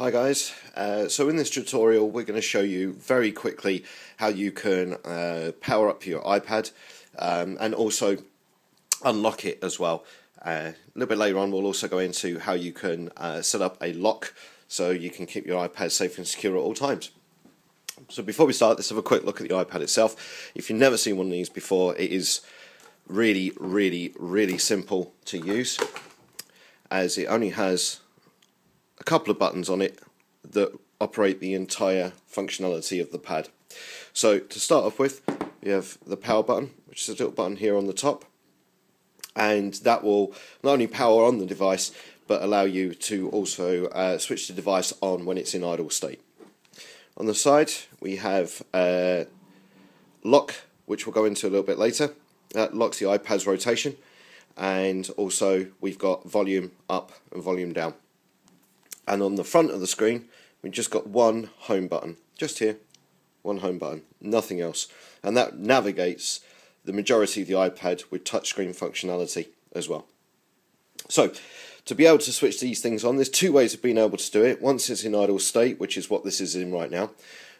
Hi guys, so in this tutorial we're going to show you very quickly how you can power up your iPad and also unlock it as well. A little bit later on we'll also go into how you can set up a lock so you can keep your iPad safe and secure at all times. So before we start, let's have a quick look at the iPad itself. If you've never seen one of these before, it is really simple to use, as it only has a couple of buttons on it that operate the entire functionality of the pad. So to start off with, we have the power button, which is a little button here on the top, and that will not only power on the device but allow you to also switch the device on when it's in idle state. On the side we have lock, which we'll go into a little bit later. That locks the iPad's rotation, and also we've got volume up and volume down. And on the front of the screen, we've just got one home button, just here, one home button, nothing else. And that navigates the majority of the iPad with touchscreen functionality as well. So, to be able to switch these things on, there's two ways of being able to do it. Once it's in idle state, which is what this is in right now.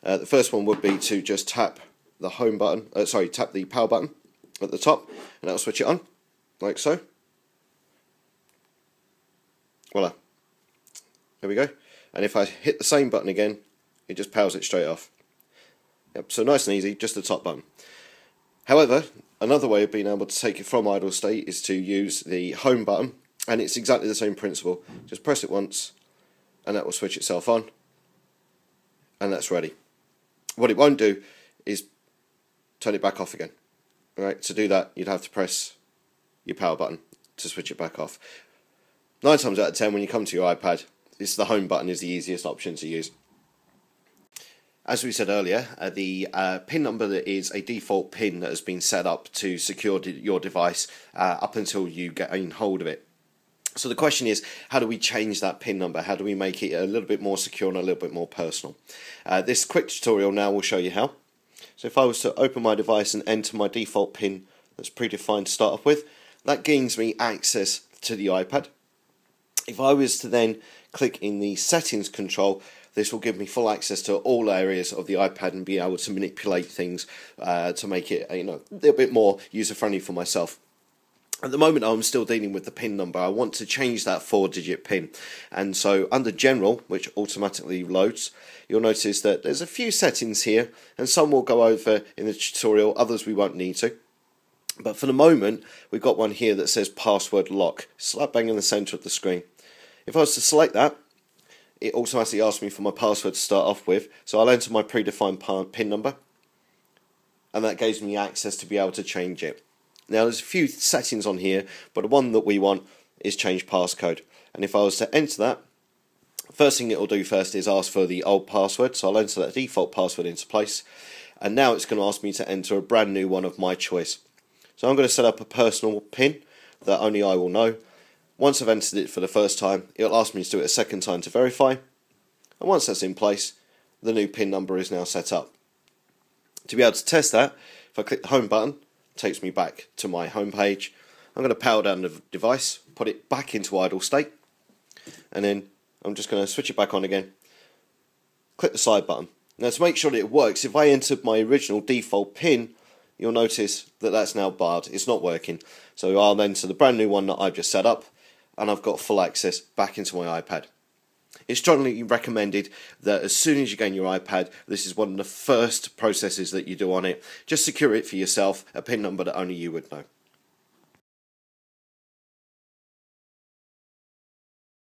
The first one would be to just tap the home button, tap the power button at the top, and that'll switch it on, like so. Voila. There we go. And if I hit the same button again, it just powers it straight off. Yep, so nice and easy, just the top button. However, another way of being able to take it from idle state is to use the home button, and it's exactly the same principle. Just press it once, and that will switch itself on, and that's ready. What it won't do is turn it back off again. Alright, to do that, you'd have to press your power button to switch it back off. 9 times out of 10, when you come to your iPad, the home button is the easiest option to use. As we said earlier, the PIN number is a default PIN that has been set up to secure your device up until you get in hold of it. So the question is, how do we change that PIN number? How do we make it a little bit more secure and a little bit more personal? This quick tutorial now will show you how. So if I was to open my device and enter my default PIN that's predefined to start off with, that gains me access to the iPad. If I was to then click in the settings control, this will give me full access to all areas of the iPad and be able to manipulate things to make it a little bit more user-friendly for myself. At the moment I'm still dealing with the PIN number. I want to change that 4-digit PIN, and so under General, which automatically loads, you'll notice that there's a few settings here, and some we'll go over in the tutorial, others we won't need to. But for the moment, we've got one here that says password lock, slap bang in the centre of the screen. If I was to select that, it automatically asks me for my password to start off with, so I'll enter my predefined PIN number, and that gives me access to be able to change it. Now there's a few settings on here, but the one that we want is change passcode. And if I was to enter that, first thing it will do first is ask for the old password, so I'll enter that default password into place, and now it's going to ask me to enter a brand new one of my choice. So I'm going to set up a personal PIN that only I will know. Once I've entered it for the first time, it'll ask me to do it a second time to verify, and once that's in place, the new PIN number is now set up. To be able to test that, if I click the home button, it takes me back to my home page. I'm going to power down the device, put it back into idle state, and then I'm just going to switch it back on again. Click the side button. Now to make sure that it works, if I entered my original default PIN, you'll notice that that's now barred. It's not working. So I'll enter the brand new one that I've just set up, and I've got full access back into my iPad. It's strongly recommended that as soon as you gain your iPad, this is one of the first processes that you do on it. Just secure it for yourself, a PIN number that only you would know.